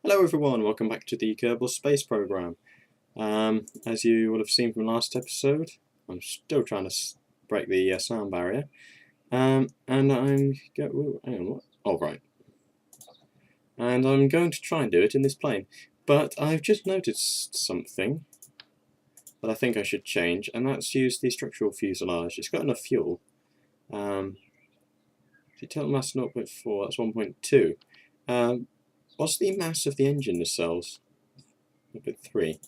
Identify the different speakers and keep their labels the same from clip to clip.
Speaker 1: Hello everyone, welcome back to the Kerbal space program. As you will have seen from last episode, I'm still trying to break the sound barrier. And I'm hang on, what? Oh right. And I'm going to try and do it in this plane, but I've just noticed something that I think I should change, and that's use the structural fuselage. It's got enough fuel. The total mass 0.4, that's 1.2. What's the mass of the engine nacelles? 0.3.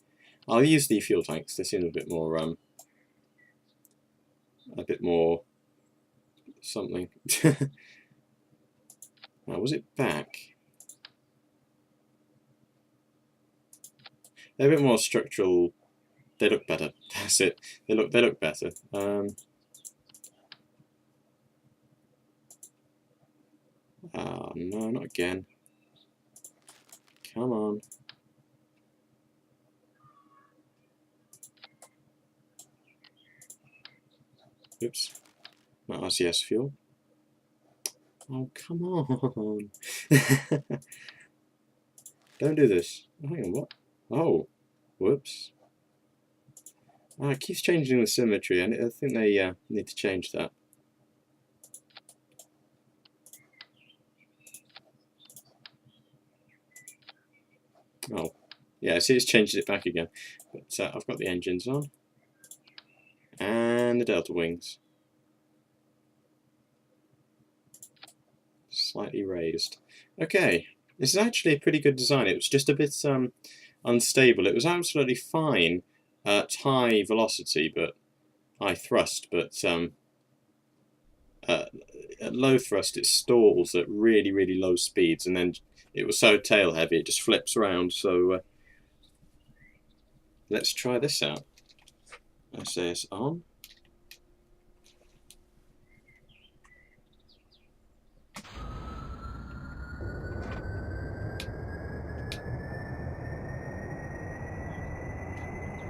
Speaker 1: I'll use the fuel tanks. They seem a bit more something. Now, was it back? They're a bit more structural. They look better. That's it. They look better. Oh no, not again. Come on. Oops. Not RCS fuel. Oh, come on. Don't do this. Oh, hang on, what? Oh, whoops. It keeps changing the symmetry, and I think they need to change that. Oh, yeah, see, it's changed it back again. But I've got the engines on. And the delta wings. Slightly raised. Okay, this is actually a pretty good design. It was just a bit unstable. It was absolutely fine at high velocity, but high thrust, but at low thrust it stalls at really, really low speeds, and then it was so tail heavy it just flips around. So let's try this out. SAS on.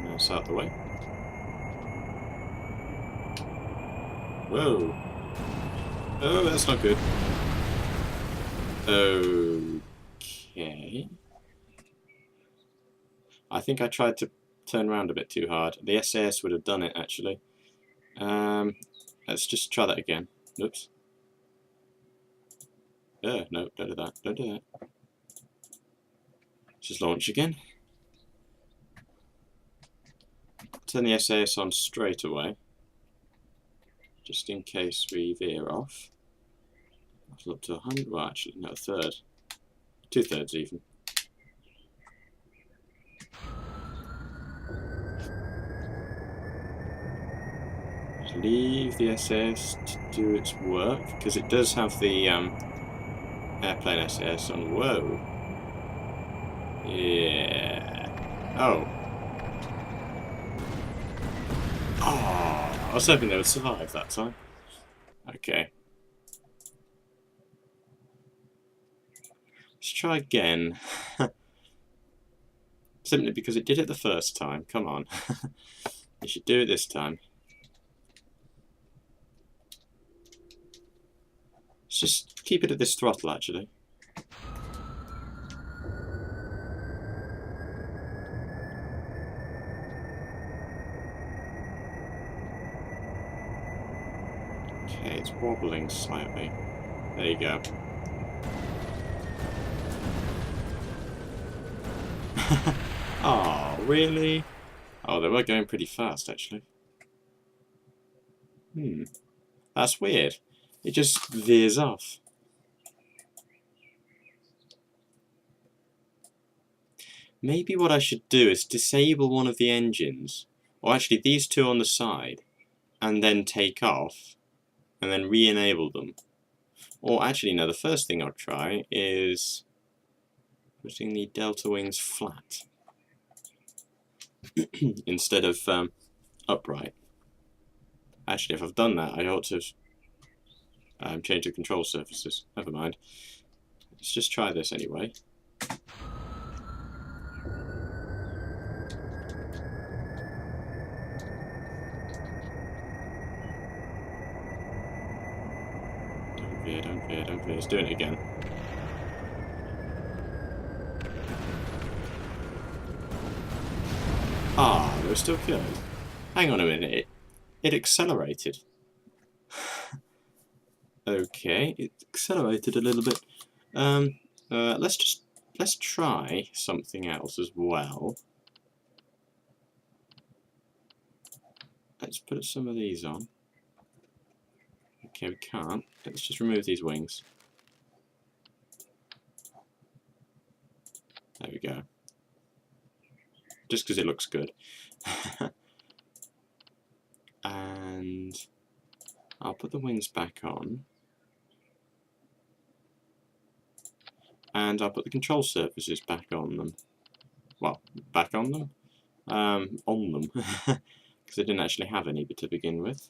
Speaker 1: Mouse out the way. Whoa. Oh, that's not good. Okay. I think I tried to turn around a bit too hard. The SAS would have done it, actually. Let's just try that again. Oops. No, don't do that. Don't do that. Let's just launch again. Turn the SAS on straight away, just in case we veer off. That's up to 100. Well, actually, no, a third. 2/3 even. Just leave the SAS to do its work, because it does have the airplane SAS on. Whoa. Yeah. Oh. Oh, I was hoping they would survive that time. Okay. Let's try again. Simply because it did it the first time. Come on. You should do it this time. Let's just keep it at this throttle, actually. Okay, it's wobbling slightly. There you go. Oh, really? Oh, they were going pretty fast, actually. That's weird. It just veers off. Maybe what I should do is disable one of the engines, or actually these two on the side, and then take off, and then re-enable them. Or actually, no, the first thing I'll try is putting the delta wings flat instead of upright. Actually, if I've done that, I ought to change the control surfaces. Never mind. Let's just try this anyway. Don't veer, don't veer, don't veer. It's doing it again. still good. Hang on a minute, it accelerated. Okay, it accelerated a little bit. Let's try something else as well. Let's put some of these on. Okay, we can't. Let's just remove these wings. There we go. Just because it looks good. And I'll put the wings back on. And I'll put the control surfaces back on them. Well, back on them? On them. Because I didn't actually have any to begin with.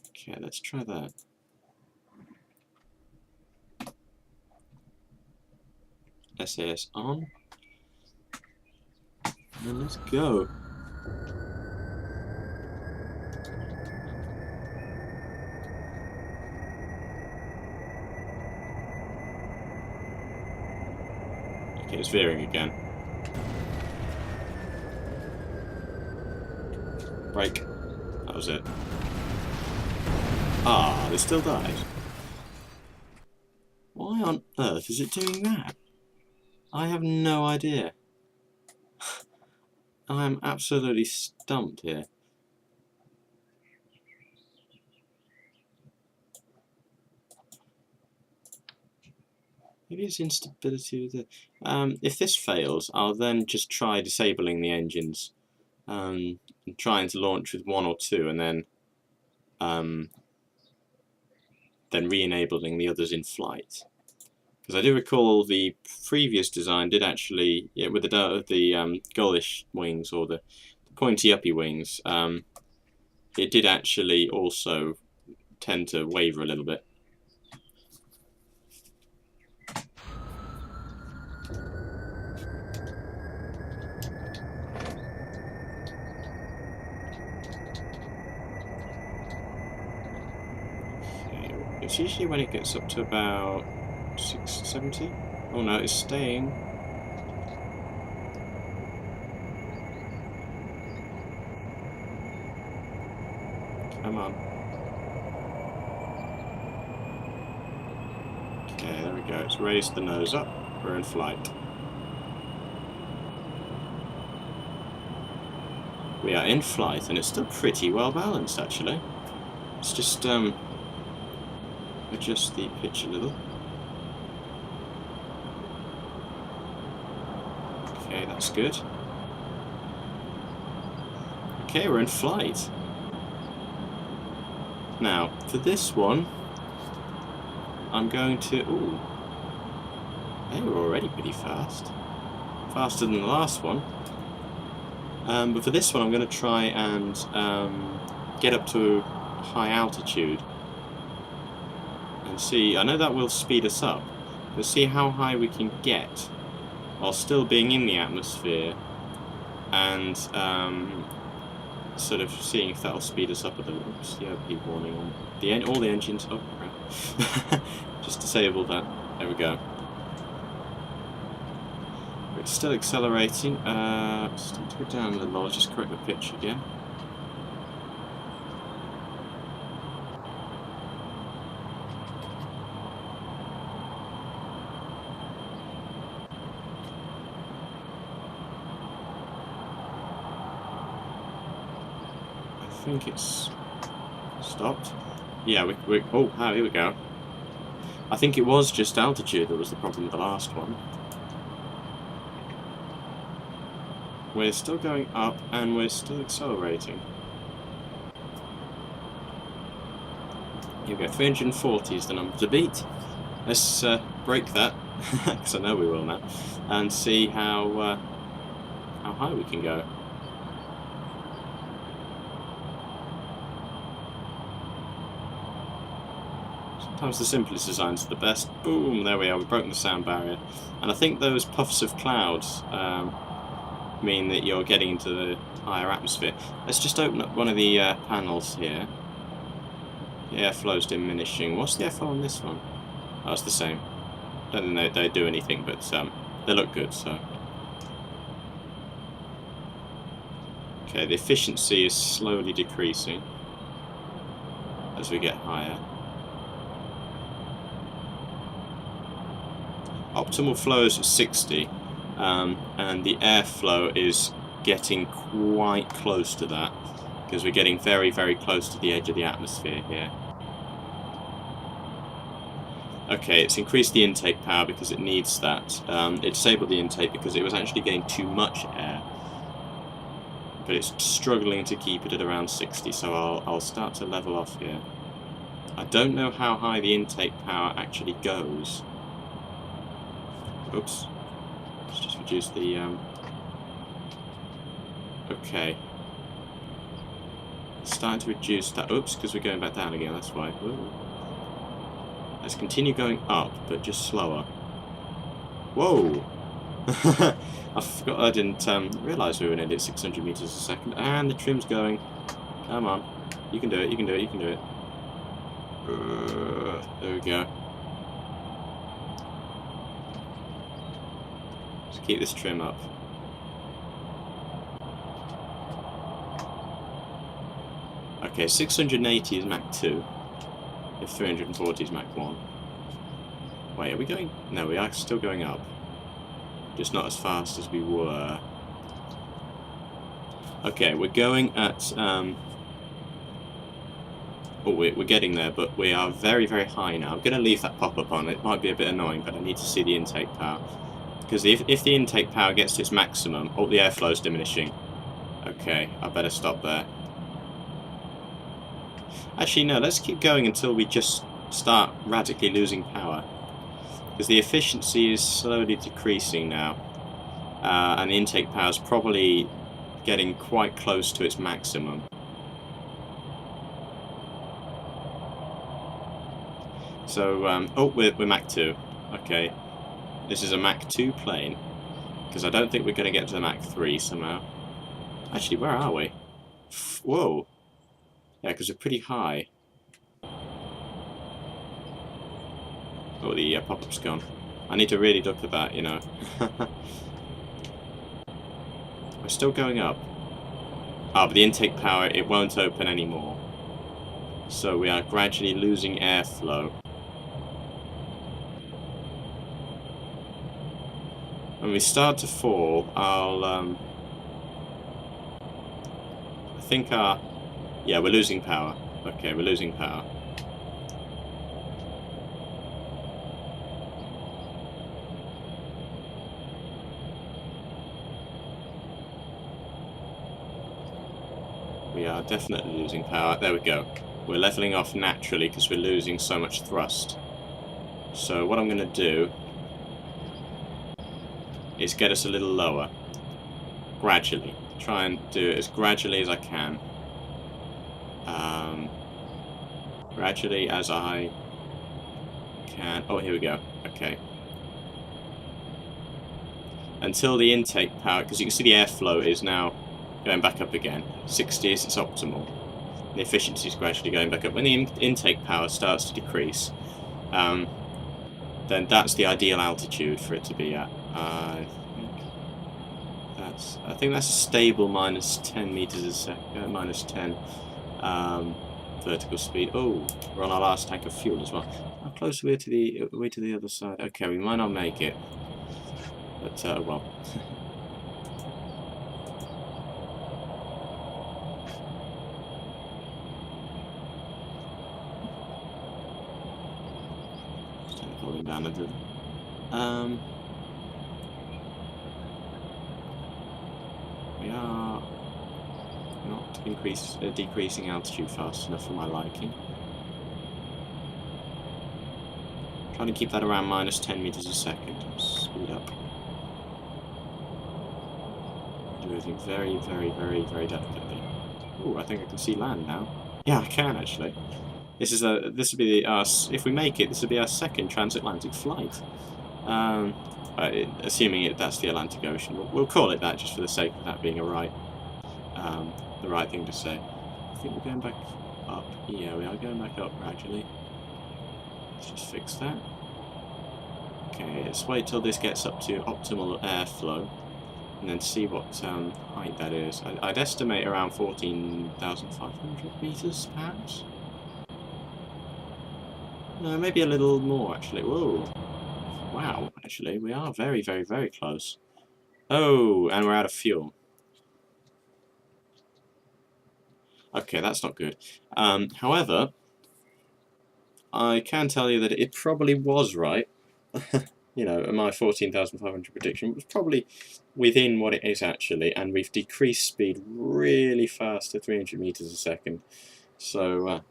Speaker 1: Okay, let's try that. SAS on. And let's go. Okay, it's veering again. Brake. That was it. Ah, they still died. Why on earth is it doing that? I have no idea. I am absolutely stumped here. Maybe it's instability with it. If this fails, I'll then just try disabling the engines. And trying to launch with one or two, and then re-enabling the others in flight. Because I do recall the previous design did actually, yeah, with the gullish wings or the pointy uppy wings, it did actually also tend to waver a little bit. It's usually when it gets up to about 670. Oh no, it's staying. Come on. Okay, there we go. It's raised the nose up. We're in flight. We are in flight, and it's still pretty well balanced actually. Let's just adjust the pitch a little. Okay, that's good. Okay, we're in flight. Now, for this one, I'm going to... Ooh. They were already pretty fast. Faster than the last one. But for this one, I'm going to try and get up to high altitude. And see, I know that will speed us up, but see how high we can get while still being in the atmosphere, and sort of seeing if that'll speed us up a little. Oops, yeah, keep warning on all the engines. Oh crap! Just disable that. There we go. It's still accelerating. Just need to go down a little. I'll just correct the pitch again. I think it's stopped. Yeah, we oh, here we go. I think it was just altitude that was the problem with the last one. We're still going up and we're still accelerating. Here we go, 340 is the number to beat. Let's break that, because I know we will now, and see how high we can go. Sometimes the simplest designs are the best. Boom, there we are, we've broken the sound barrier. And I think those puffs of clouds mean that you're getting into the higher atmosphere. Let's just open up one of the panels here. The airflow's diminishing. What's the airflow on this one? Oh, it's the same. I don't think they do anything, but they look good, so. Okay, the efficiency is slowly decreasing as we get higher. Optimal flow is at 60, and the airflow is getting quite close to that, because we're getting very, very close to the edge of the atmosphere here. Okay, it's increased the intake power because it needs that. It disabled the intake because it was actually getting too much air. But it's struggling to keep it at around 60, so I'll start to level off here. I don't know how high the intake power actually goes. Oops. Let's just reduce the... Okay. It's starting to reduce that. Oops, because we're going back down again, that's why. Ooh. Let's continue going up, but just slower. Whoa! I forgot, I didn't realise we were nearly at 600 meters a second, and the trim's going. Come on, you can do it, you can do it, you can do it. There we go. Just keep this trim up. Okay, 680 is Mach 2, if 340 is Mach 1. Wait, are we going? No, we are still going up. Just not as fast as we were. Okay, we're going at... oh, we're getting there, but we are very, very high now. I'm going to leave that pop-up on. It might be a bit annoying, but I need to see the intake power. Because if the intake power gets to its maximum... Oh, the airflow is diminishing. Okay, I better stop there. Actually, no, let's keep going until we just start radically losing power. Because the efficiency is slowly decreasing now, and the intake power is probably getting quite close to its maximum. So, oh, we're Mach 2. Okay, this is a Mach 2 plane, because I don't think we're going to get to the Mach 3 somehow. Actually, where are we? Whoa! Yeah, because we're pretty high. Oh, the pop-up's gone. I need to really look at that, you know. We're still going up. Ah, but the intake power, it won't open anymore. So we are gradually losing airflow. When we start to fall, I'll... I think our... Yeah, we're losing power. Okay, we're losing power. We are definitely losing power. There we go. We're leveling off naturally because we're losing so much thrust. So what I'm going to do is get us a little lower. Gradually. Try and do it as gradually as I can. Gradually as I can. Oh, here we go. Okay. Until the intake power, because you can see the airflow is now going back up again. 60 is its optimal. The efficiency is gradually going back up. When the intake power starts to decrease, then that's the ideal altitude for it to be at. I think that's a stable minus 10 meters a second, minus 10 vertical speed. Oh, we're on our last tank of fuel as well. How close are we to the other side? Okay, we might not make it, but well. Falling down a bit. We are not decreasing altitude fast enough for my liking. Trying to keep that around minus 10 meters a second. Speed up. Do everything very, very, very, very delicately. Oh, I think I can see land now. Yeah, I can actually. This will be if we make it, this will be our second transatlantic flight. Assuming that's the Atlantic Ocean, we'll call it that just for the sake of that being the right thing to say. I think we're going back up. Yeah, we are going back up gradually. Let's just fix that. Okay, let's wait till this gets up to optimal airflow, and then see what height that is. I'd estimate around 14,500 meters, perhaps. Maybe a little more, actually. Whoa. Wow, actually, we are very, very, very close. Oh, and we're out of fuel. Okay, that's not good. However, I can tell you that it probably was right. You know, my 14,500 prediction was probably within what it is actually, and we've decreased speed really fast to 300 meters a second. So,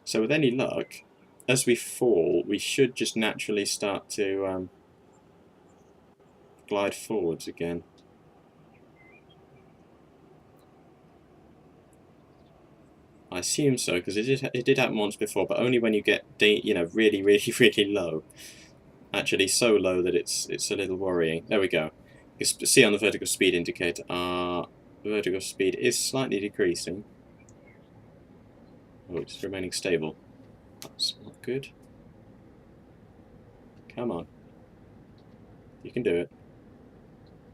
Speaker 1: so with any luck, as we fall, we should just naturally start to glide forwards again. I assume so, because it did happen once before, but only when you get really, really, really low. Actually, so low that it's a little worrying. There we go. You can see on the vertical speed indicator, our vertical speed is slightly decreasing. Oh, it's remaining stable. That's not good. Come on. You can do it.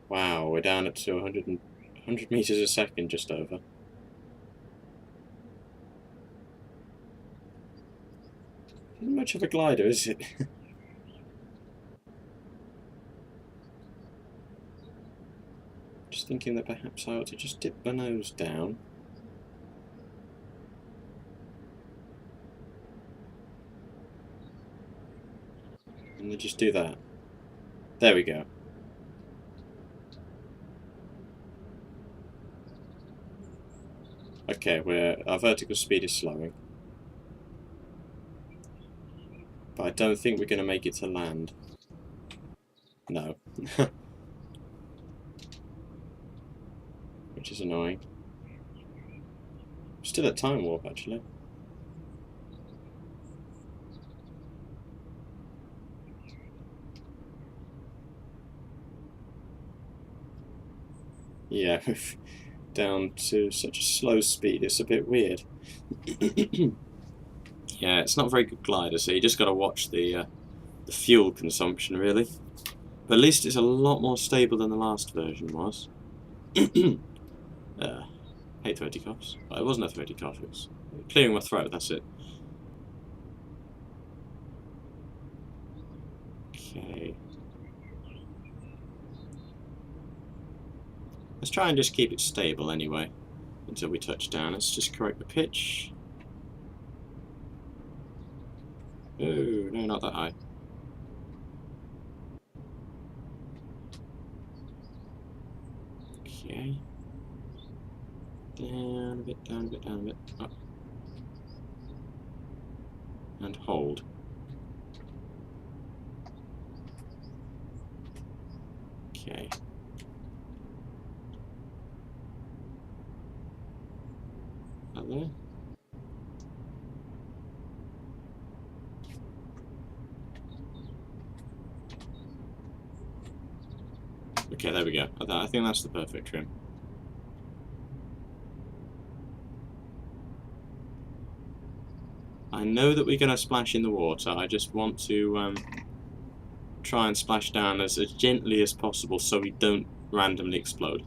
Speaker 1: Wow, we're down to 100 meters a second, just over. Not much of a glider, is it? Just thinking that perhaps I ought to just dip my nose down. And then just do that. There we go. Okay, our vertical speed is slowing. But I don't think we're going to make it to land. No. Which is annoying. Still at time warp, actually. Yeah, down to such a slow speed, it's a bit weird. Yeah, it's not a very good glider, so you just got to watch the fuel consumption, really. But at least it's a lot more stable than the last version was. Hate throaty coughs. Well, it wasn't a throaty cough, it was clearing my throat, that's it. Okay. Let's try and just keep it stable anyway, until we touch down. Let's just correct the pitch. Oh, no, not that high. Okay. Down a bit, down a bit, down a bit. Up. And hold. Okay. That there. Okay, there we go. I think that's the perfect trim. I know that we're going to splash in the water. I just want to try and splash down as gently as possible so we don't randomly explode.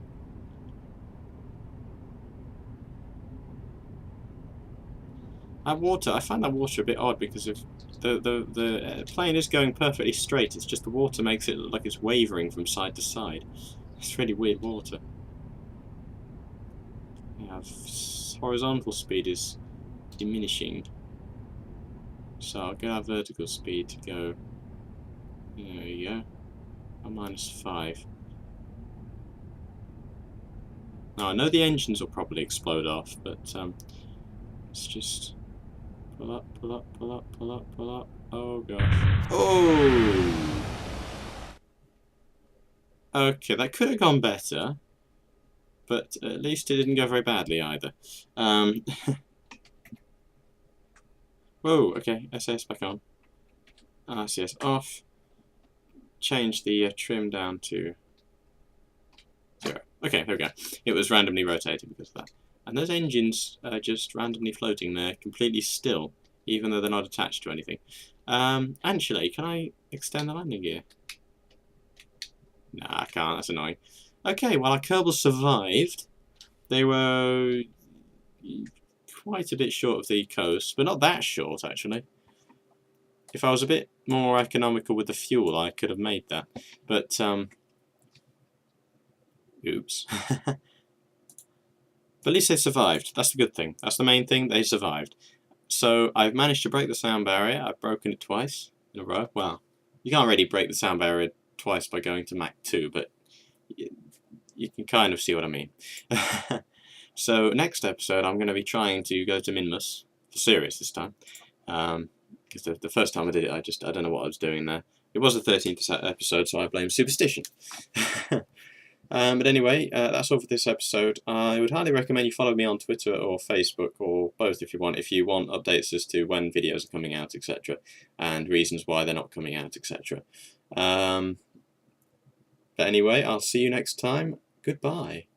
Speaker 1: I find that water a bit odd because if the plane is going perfectly straight, it's just the water makes it look like it's wavering from side to side. It's really weird water. Yeah, horizontal speed is diminishing. So I'll get our vertical speed to go. There we go. A -5. Now I know the engines will probably explode off, but let's just pull up, pull up, pull up, pull up, pull up. Oh gosh. Oh! Okay, that could have gone better, but at least it didn't go very badly either. Whoa, okay, SAS back on. RCS off. Change the trim down to 0. Okay, there we go. It was randomly rotated because of that. And those engines are just randomly floating there, completely still. even though they're not attached to anything. Actually, can I extend the landing gear? Nah, I can't. That's annoying. Okay, well, our Kerbal survived. They were quite a bit short of the coast, but not that short, actually. If I was a bit more economical with the fuel, I could have made that. But, oops. But at least they survived. That's the good thing. That's the main thing. They survived. So I've managed to break the sound barrier. I've broken it twice in a row. Well, you can't really break the sound barrier twice by going to Mach 2, but you can kind of see what I mean. So next episode, I'm going to be trying to go to Minmus, for serious this time. Because the first time I did it, I don't know what I was doing there. It was the 13th episode, so I blame superstition. But anyway, that's all for this episode. I would highly recommend you follow me on Twitter or Facebook, or both if you want updates as to when videos are coming out, etc. and reasons why they're not coming out, etc. But anyway, I'll see you next time. Goodbye.